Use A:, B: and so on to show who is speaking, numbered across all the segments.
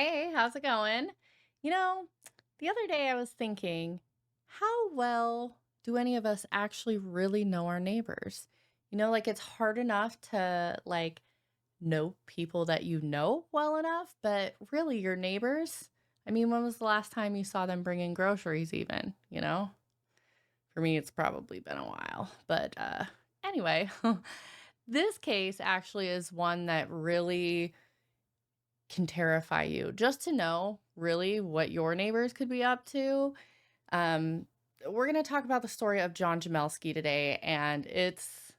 A: Hey, how's it going? You know, the other day I was thinking, how well do any of us actually really know our neighbors? Like it's hard enough to know people that you know well enough, but really your neighbors? I mean, when was the last time you saw them bringing groceries even? For me, it's probably been a while. But anyway, this case actually is one that really can terrify you just to know really what your neighbors could be up to. Um, we're going to talk about the story of John Jamelske today, and it's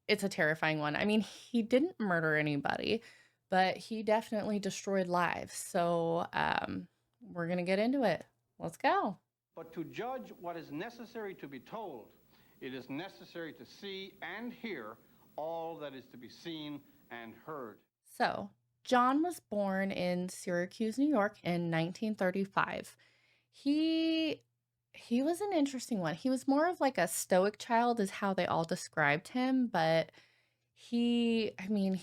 A: a terrifying one. I mean, he didn't murder anybody, but he definitely destroyed lives. So we're going to get into it. Let's go.
B: But to judge what is necessary to be told, it is necessary to see and hear all that is to be seen and heard.
A: So, John was born in Syracuse, New York in 1935. He he was an interesting one. He was more of like a stoic child is how they all described him, but he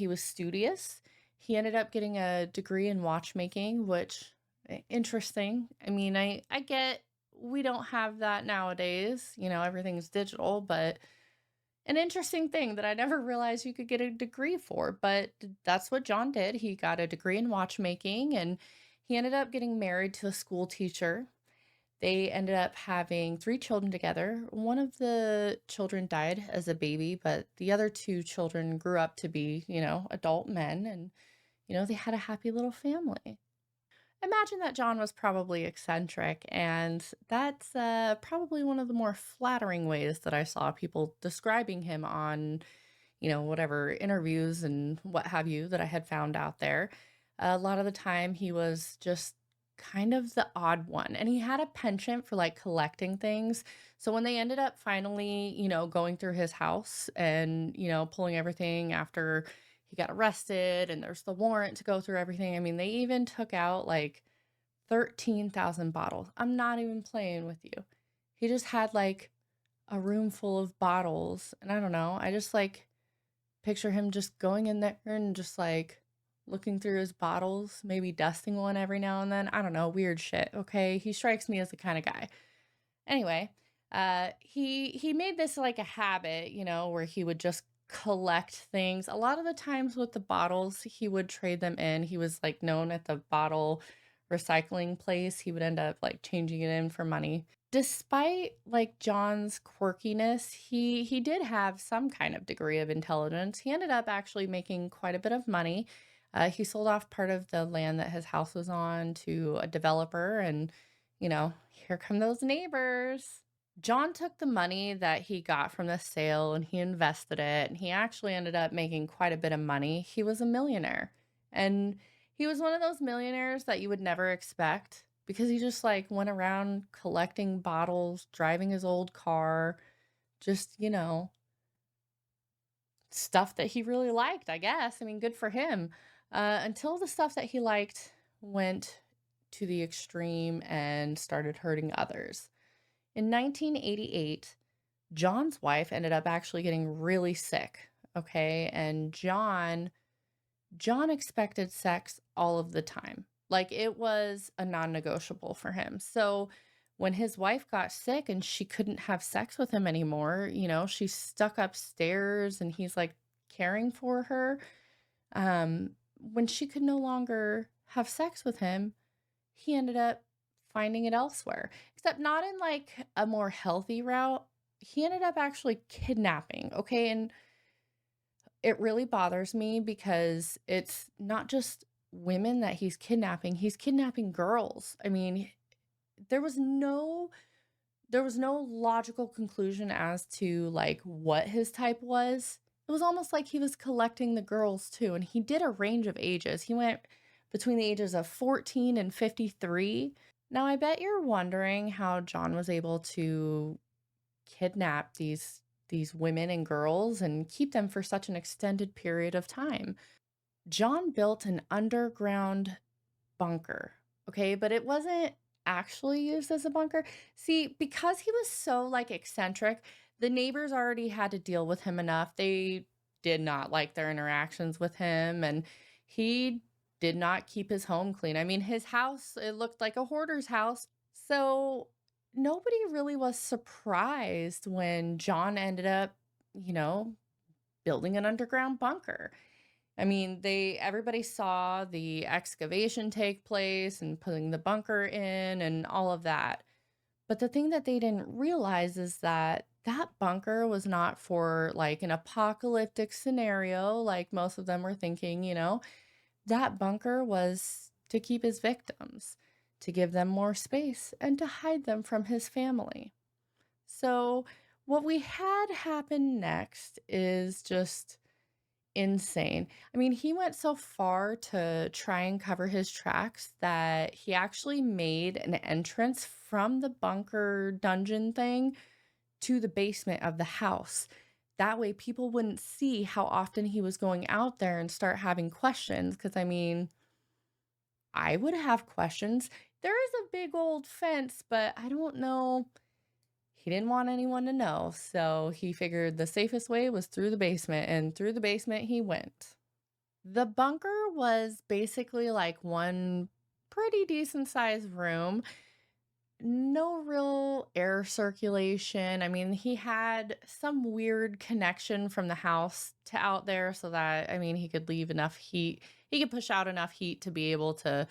A: was studious. He ended up getting a degree in watchmaking, which interesting. I get we don't have that nowadays. Everything's digital, but an interesting thing that I never realized you could get a degree for, but that's what John did. He got a degree in watchmaking and he ended up getting married to a school teacher. They ended up having 3 children together. One of the children died as a baby, but the other 2 children grew up to be adult men and they had a happy little family. Imagine that John was probably eccentric, and that's probably one of the more flattering ways that I saw people describing him on whatever interviews and what have you that I had found out there. A lot of the time, he was just kind of the odd one, and he had a penchant for like collecting things. So when they ended up finally going through his house and pulling everything after he got arrested, and there's the warrant to go through everything. I mean, they even took out like 13,000 bottles. I'm not even playing with you. He just had like a room full of bottles, and I don't know. I just like picture him just going in there and just like looking through his bottles, maybe dusting one every now and then. I don't know, weird shit. Okay, he strikes me as the kind of guy. Anyway, he made this like a habit where he would just collect things. A lot of the times with the bottles, he would trade them in. He was like known at the bottle recycling place. He would end up like changing it in for money. Despite like John's quirkiness, he did have some kind of degree of intelligence. He ended up actually making quite a bit of money. He sold off part of the land that his house was on to a developer, and here come those neighbors. John took the money that he got from the sale and he invested it, and he actually ended up making quite a bit of money. He was a millionaire. And he was one of those millionaires that you would never expect because he just like went around collecting bottles, driving his old car, just stuff that he really liked, I guess. I mean, good for him. Until the stuff that he liked went to the extreme and started hurting others. In 1988, John's wife ended up actually getting really sick, okay? And John expected sex all of the time. Like it was a non-negotiable for him. So when his wife got sick and she couldn't have sex with him anymore she's stuck upstairs and he's like caring for her. When she could no longer have sex with him, he ended up finding it elsewhere, except not in like a more healthy route. He ended up actually kidnapping, okay? And it really bothers me because it's not just women that he's kidnapping girls. I mean, there was no there was no logical conclusion as to like what his type was. It was almost like he was collecting the girls too, and he did a range of ages. He went between the ages of 14 and 53. Now, I bet you're wondering how John was able to kidnap these women and girls and keep them for such an extended period of time. John built an underground bunker, okay? But it wasn't actually used as a bunker. See, because he was so like eccentric, the neighbors already had to deal with him enough. They did not like their interactions with him, and he did not keep his home clean. I mean, his house, it looked like a hoarder's house. So nobody really was surprised when John ended up, you know, building an underground bunker. I mean, everybody saw the excavation take place and putting the bunker in and all of that. But the thing that they didn't realize is that that bunker was not for like an apocalyptic scenario, like most of them were thinking, that bunker was to keep his victims, to give them more space, and to hide them from his family. So, what we had happen next is just insane. I mean, he went so far to try and cover his tracks that he actually made an entrance from the bunker dungeon thing to the basement of the house. That way, people wouldn't see how often he was going out there and start having questions. Because, I mean, I would have questions. There is a big old fence, but I don't know. He didn't want anyone to know. So he figured the safest way was through the basement, and through the basement he went. The bunker was basically like one pretty decent sized room. No real air circulation. I mean, he had some weird connection from the house to out there so that, I mean, he could leave enough heat. He could push out enough heat to be able to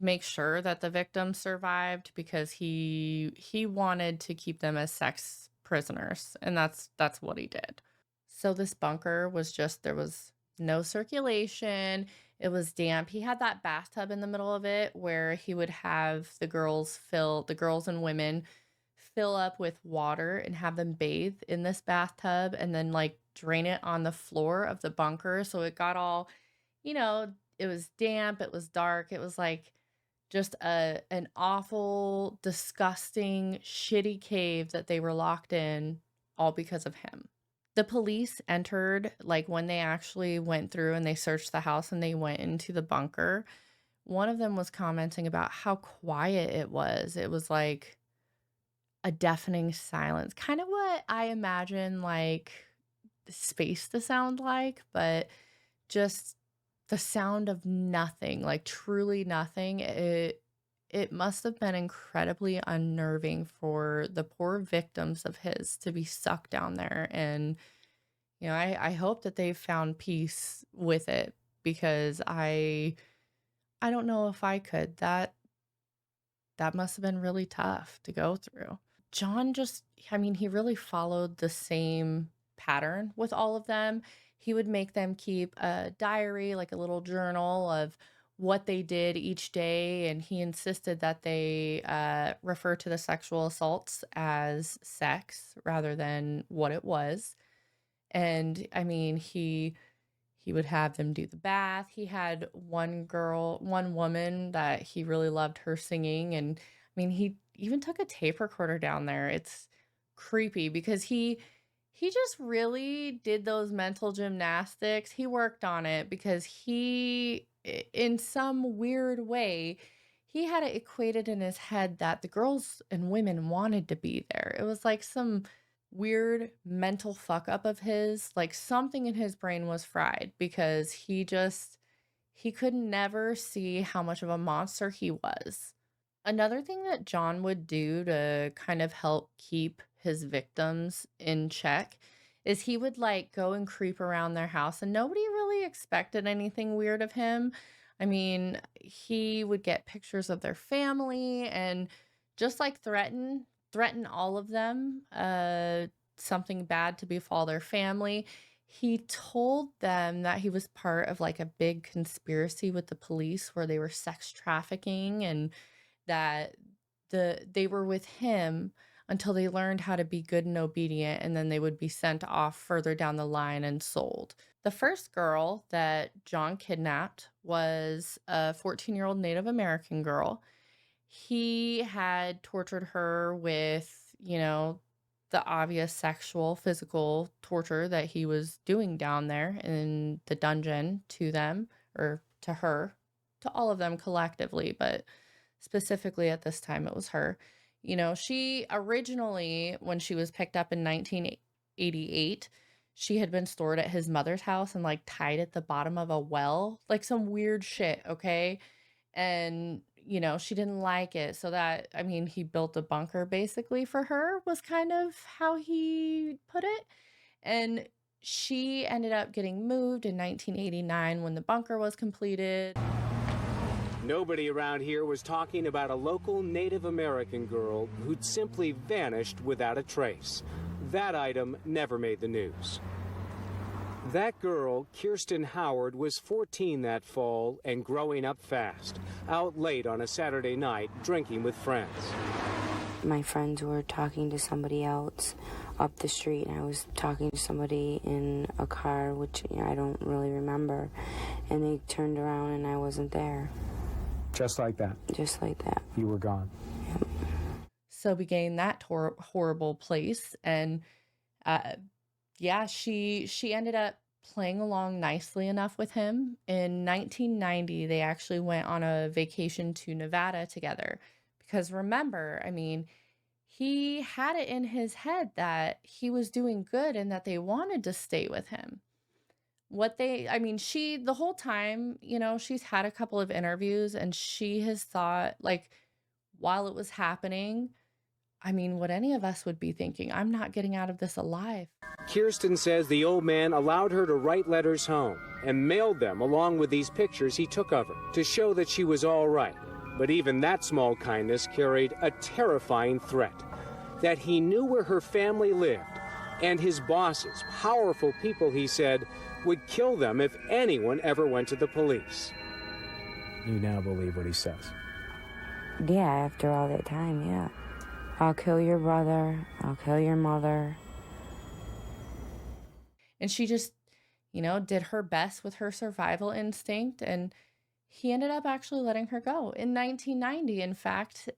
A: make sure that the victims survived because he wanted to keep them as sex prisoners, and that's what he did. So this bunker was just there was no circulation. It was damp. He had that bathtub in the middle of it where he would have the girls and women fill up with water and have them bathe in this bathtub and then like drain it on the floor of the bunker. So it got all, it was damp, it was dark. It was like just an awful, disgusting, shitty cave that they were locked in all because of him. The police entered, like, when they actually went through and they searched the house and they went into the bunker, one of them was commenting about how quiet it was. It was like a deafening silence, kind of what I imagine, like, space to sound like, but just the sound of nothing, like, truly nothing. It must have been incredibly unnerving for the poor victims of his to be stuck down there, and I hope that they've found peace with it because I don't know if I could. That must have been really tough to go through. John just I mean, he really followed the same pattern with all of them. He would make them keep a diary, like a little journal of what they did each day, and he insisted that they refer to the sexual assaults as sex rather than what it was. And I mean, he would have them do the bath. He had one woman that he really loved her singing, and I mean, he even took a tape recorder down there. It's creepy because he just really did those mental gymnastics. He worked on it because in some weird way, he had it equated in his head that the girls and women wanted to be there. It was like some weird mental fuck up of his, like something in his brain was fried because he could never see how much of a monster he was. Another thing that John would do to kind of help keep his victims in check is he would like go and creep around their house and nobody really expected anything weird of him. I mean, he would get pictures of their family and just like threaten all of them something bad to befall their family. He told them that he was part of like a big conspiracy with the police where they were sex trafficking and that they were with him until they learned how to be good and obedient, and then they would be sent off further down the line and sold. The first girl that John kidnapped was a 14-year-old Native American girl. He had tortured her with, the obvious sexual, physical torture that he was doing down there in the dungeon to them, or to her, to all of them collectively, but specifically at this time it was her. She originally, when she was picked up in 1988, she had been stored at his mother's house and, like, tied at the bottom of a well, like, some weird shit, okay? And, she didn't like it, so that I mean, he built a bunker basically for her was kind of how he put it, and she ended up getting moved in 1989 when the bunker was completed.
C: Nobody around here was talking about a local Native American girl who'd simply vanished without a trace. That item never made the news. That girl, Kirsten Howard, was 14 that fall and growing up fast, out late on a Saturday night, drinking with friends.
D: My friends were talking to somebody else up the street, and I was talking to somebody in a car, which I don't really remember, and they turned around and I wasn't there.
C: Just like that?
D: Just like that.
C: You were gone.
D: Yep.
A: So began that horrible place, and yeah, she ended up playing along nicely enough with him. In 1990, they actually went on a vacation to Nevada together. Because remember, I mean, he had it in his head that he was doing good and that they wanted to stay with him. She, the whole time, she's had a couple of interviews and she has thought, like, while it was happening, I mean, what any of us would be thinking, I'm not getting out of this alive.
C: Kirsten says the old man allowed her to write letters home and mailed them along with these pictures he took of her to show that she was all right. But even that small kindness carried a terrifying threat, that he knew where her family lived, and his bosses, powerful people, he said, would kill them if anyone ever went to the police. You now believe what he says?
D: Yeah, after all that time, yeah. I'll kill your brother. I'll kill your mother.
A: And she just, did her best with her survival instinct. And he ended up actually letting her go. In 1990, in fact,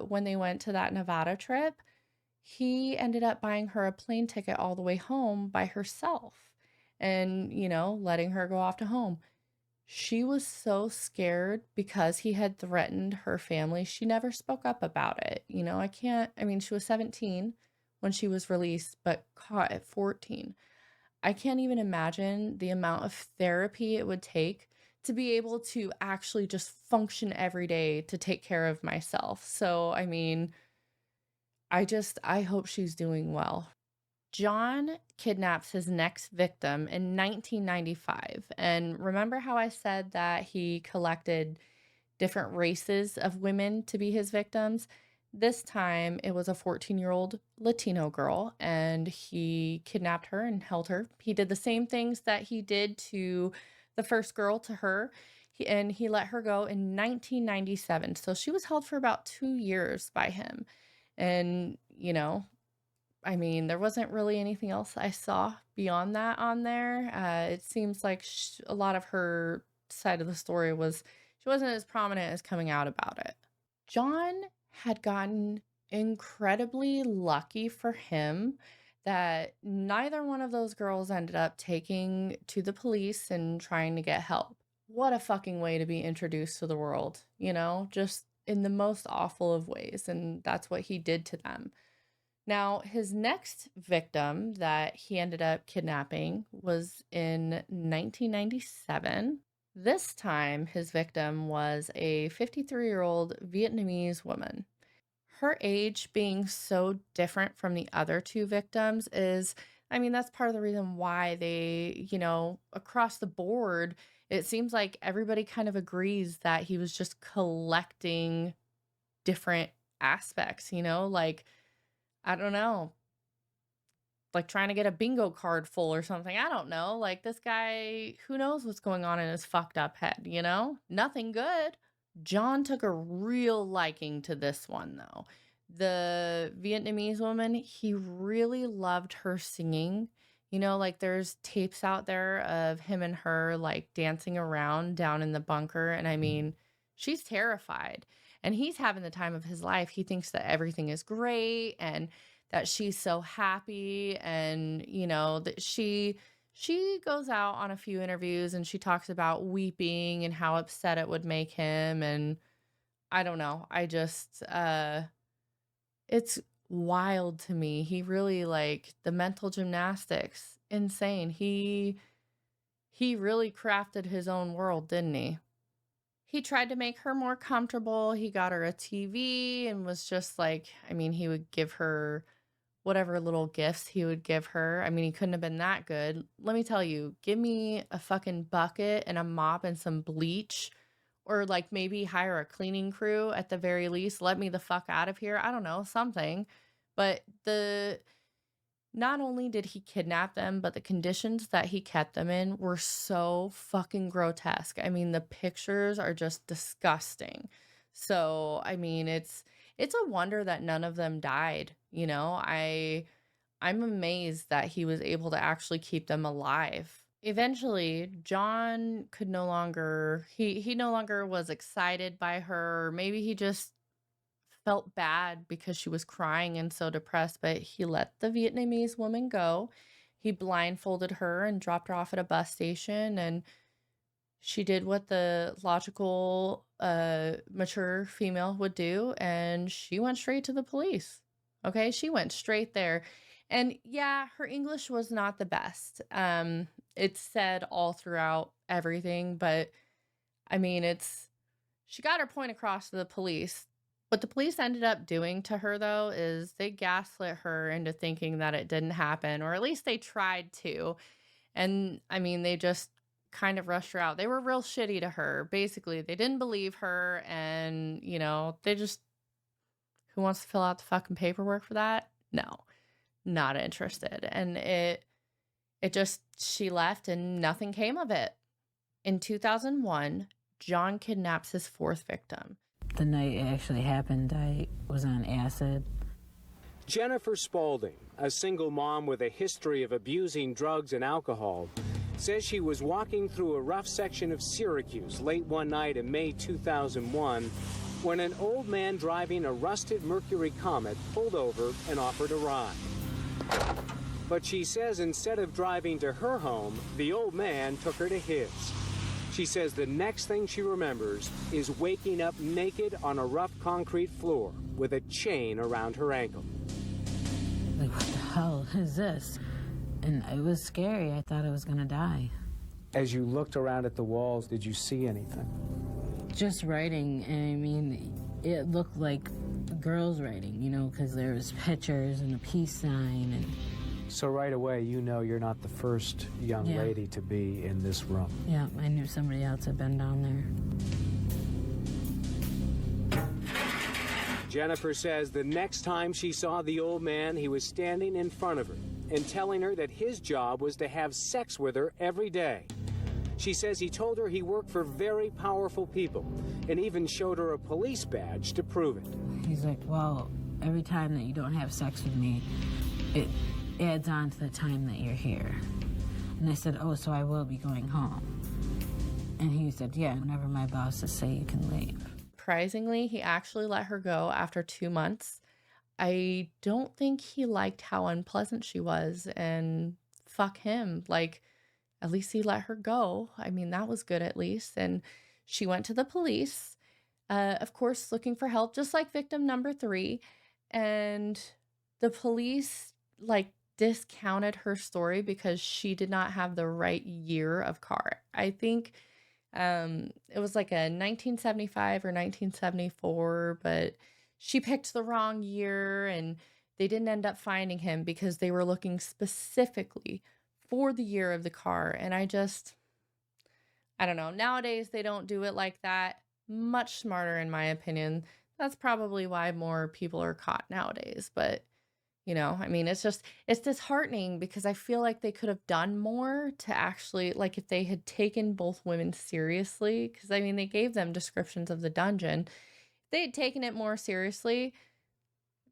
A: when they went to that Nevada trip, he ended up buying her a plane ticket all the way home by herself and, letting her go off to home. She was so scared because he had threatened her family. She never spoke up about it. She was 17 when she was released, but caught at 14. I can't even imagine the amount of therapy it would take to be able to actually just function every day to take care of myself. So, I hope she's doing well. John kidnaps his next victim in 1995. And remember how I said that he collected different races of women to be his victims? This time it was a 14-year-old Latino girl, and he kidnapped her and held her. He did the same things that he did to the first girl to her, and he let her go in 1997. So she was held for about 2 years by him. And, there wasn't really anything else I saw beyond that on there. It seems like a lot of her side of the story she wasn't as prominent as coming out about it. John had gotten incredibly lucky for him that neither one of those girls ended up taking to the police and trying to get help. What a fucking way to be introduced to the world, just in the most awful of ways. And that's what he did to them. Now, his next victim that he ended up kidnapping was in 1997. This time, his victim was a 53-year-old Vietnamese woman. Her age being so different from the other two victims that's part of the reason why they, across the board, it seems like everybody kind of agrees that he was just collecting different aspects, like, I don't know, like trying to get a bingo card full or something. I don't know. Like, this guy, who knows what's going on in his fucked up head, Nothing good. John took a real liking to this one, though. The Vietnamese woman, he really loved her singing. Like, there's tapes out there of him and her, like, dancing around down in the bunker. And she's terrified. And he's having the time of his life. He thinks that everything is great and that she's so happy. And, that she goes out on a few interviews and she talks about weeping and how upset it would make him. And I don't know. It's wild to me. He really, like, the mental gymnastics. insane. He really crafted his own world, didn't he? He tried to make her more comfortable. He got her a TV and was just like, I mean, he would give her whatever little gifts he would give her. I mean, he couldn't have been that good. Let me tell you, give me a fucking bucket and a mop and some bleach, or like maybe hire a cleaning crew at the very least. Let me the fuck out of here. I don't know, something. But not only did he kidnap them, but the conditions that he kept them in were so fucking grotesque. I mean, the pictures are just disgusting. So, I mean, it's a wonder that none of them died, you know? I'm amazed that he was able to actually keep them alive. Eventually, John could no longer he no longer was excited by her. Or maybe he just felt bad because she was crying and so depressed, but he let the Vietnamese woman go. He blindfolded her and dropped her off at a bus station, and she did what the logical, mature female would do, and she went straight to the police. Okay, she went straight there. And yeah, her English was not the best. It's said all throughout everything, but I mean, she got her point across to the police. What the police ended up doing to her, though, is they gaslit her into thinking that it didn't happen, or at least they tried to. And I mean, they just kind of rushed her out. They were real shitty to her. Basically, they didn't believe her, and they just, who wants to fill out the fucking paperwork for that? No, not interested. And it just, she left and nothing came of it. In 2001, John kidnaps his fourth victim.
E: The night it actually happened, I was on acid.
C: Jennifer Spaulding, a single mom with a history of abusing drugs and alcohol, says she was walking through a rough section of Syracuse late one night in May 2001 when an old man driving a rusted Mercury Comet pulled over and offered a ride. But she says instead of driving to her home, the old man took her to his. She says the next thing she remembers is waking up naked on a rough concrete floor with a chain around her ankle.
E: Like, what the hell is this? And it was scary. I thought I was going to die.
C: As you looked around at the walls, did you see anything?
E: Just writing, and I mean, it looked like girls writing, because there was pictures and a peace sign. And
C: So right away, you know you're not the first young lady to be in this room.
E: yeah, I knew somebody else had been down there.
C: Jennifer says the next time she saw the old man, he was standing in front of her and telling her that his job was to have sex with her every day. She says he told her he worked for very powerful people and even showed her a police badge to prove it.
E: He's like, well, every time that you don't have sex with me, it adds on to the time that you're here. And I said, oh, so I will be going home. And he said, yeah, whenever my bosses say you can leave.
A: Surprisingly, he actually let her go after 2 months. I don't think he liked how unpleasant she was, and fuck him. Like, at least he let her go. I mean, that was good at least. And she went to the police, of course, looking for help, just like victim number 3. And the police, discounted her story because she did not have the right year of car. I think it was like a 1975 or 1974, but she picked the wrong year, and they didn't end up finding him because they were looking specifically for the year of the car. And I don't know. Nowadays, they don't do it like that. Much smarter, in my opinion. That's probably why more people are caught nowadays. But, I mean, it's disheartening because I feel like they could have done more to actually, if they had taken both women seriously, because, I mean, they gave them descriptions of the dungeon. If they had taken it more seriously,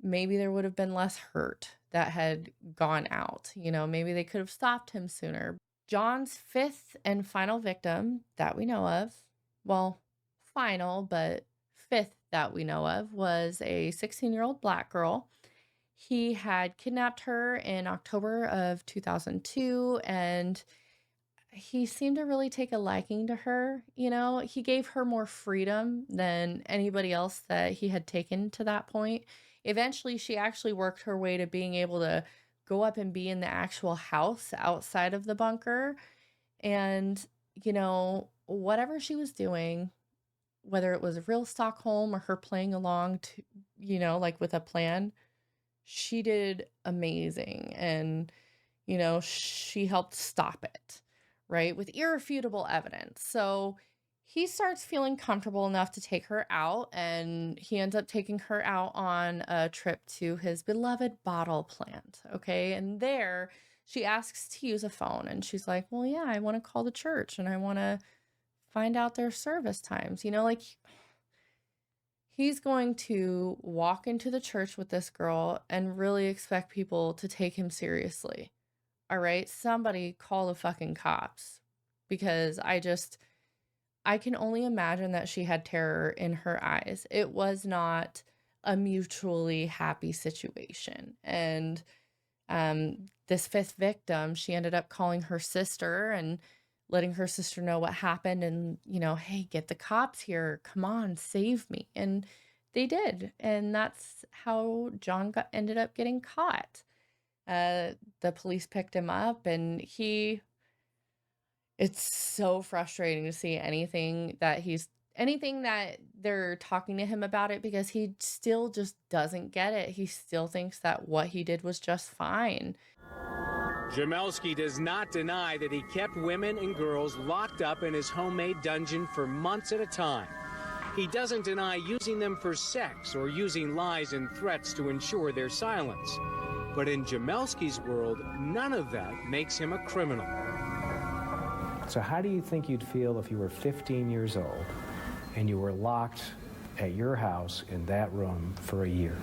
A: maybe there would have been less hurt that had gone out. Maybe they could have stopped him sooner. John's fifth and final victim that we know of, well, final, but fifth that we know of, was a 16-year-old black girl. He had kidnapped her in October of 2002, and he seemed to really take a liking to her. He gave her more freedom than anybody else that he had taken to that point. Eventually, she actually worked her way to being able to go up and be in the actual house outside of the bunker. And, you know, whatever she was doing, whether it was real Stockholm or her playing along to, you know, like with a plan, she did amazing. And, you know, she helped stop it, right? With irrefutable evidence. So he starts feeling comfortable enough to take her out, and he ends up taking her out on a trip to his beloved bottle plant. Okay. And there she asks to use a phone, and she's like, well, yeah, I want to call the church and I want to find out their service times. You know, like he's going to walk into the church with this girl and really expect people to take him seriously. All right, somebody call the fucking cops, because I can only imagine that she had terror in her eyes. It was not a mutually happy situation. And this fifth victim, she ended up calling her sister and letting her sister know what happened, and, you know, hey, get the cops here. Come on, save me. And they did. And that's how John ended up getting caught. The police picked him up, and it's so frustrating to see anything that they're talking to him about it, because he still just doesn't get it. He still thinks that what he did was just fine.
C: Jamelske does not deny that he kept women and girls locked up in his homemade dungeon for months at a time. He doesn't deny using them for sex or using lies and threats to ensure their silence. But in Jamelske's world, none of that makes him a criminal.
F: So how do you think you'd feel if you were 15 years old and you were locked at your house in that room for a year?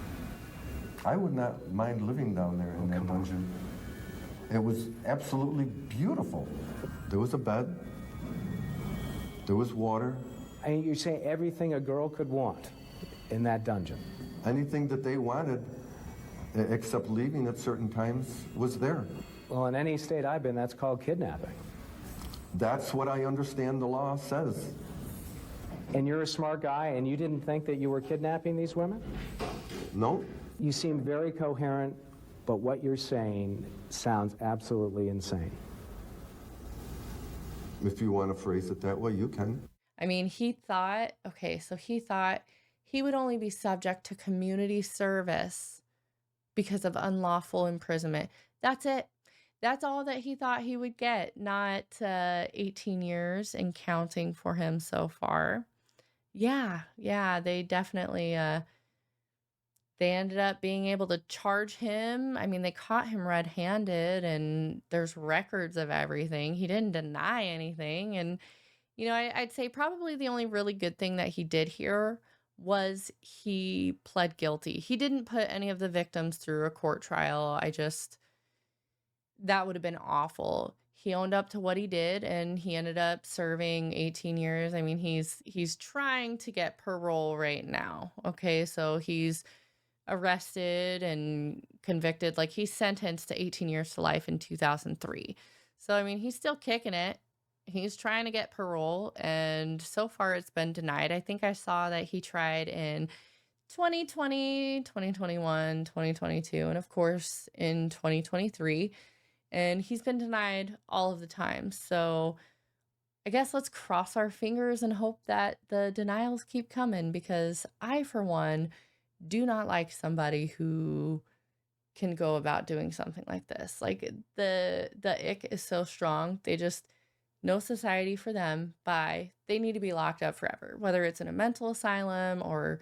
G: I would not mind living down there in that dungeon. It was absolutely beautiful. There was a bed. There was water.
F: And you're saying everything a girl could want in that dungeon?
G: Anything that they wanted, except leaving at certain times, was there.
F: Well, in any state I've been, that's called kidnapping.
G: That's what I understand the law says.
F: And you're a smart guy, and you didn't think that you were kidnapping these women?
G: No.
F: You seem very coherent, but what you're saying sounds absolutely insane.
G: If you want to phrase it that way, you can.
A: I mean, he thought he would only be subject to community service because of unlawful imprisonment. That's it. That's all that he thought he would get, not 18 years and counting for him so far. Yeah, they definitely, they ended up being able to charge him. I mean, they caught him red-handed, and there's records of everything. He didn't deny anything. And, you know, I'd say probably the only really good thing that he did here was he pled guilty. He didn't put any of the victims through a court trial. That would have been awful. He owned up to what he did, and he ended up serving 18 years. I mean, he's trying to get parole right now. Okay, so he's arrested and convicted. Like, he's sentenced to 18 years to life in 2003. So, I mean, he's still kicking it. He's trying to get parole, and so far it's been denied. I think I saw that he tried in 2020, 2021, 2022, and of course in 2023. And he's been denied all of the time. So I guess let's cross our fingers and hope that the denials keep coming, because I, for one, do not like somebody who can go about doing something like this. Like, the ick is so strong. They just, no society for them. Bye. They need to be locked up forever, whether it's in a mental asylum or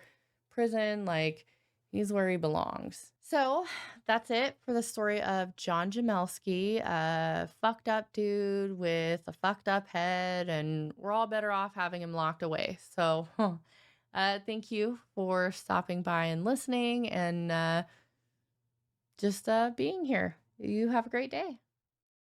A: prison. Like, he's where he belongs. So that's it for the story of John Jamelske, a fucked up dude with a fucked up head, and we're all better off having him locked away. So thank you for stopping by and listening, and just being here. You have a great day.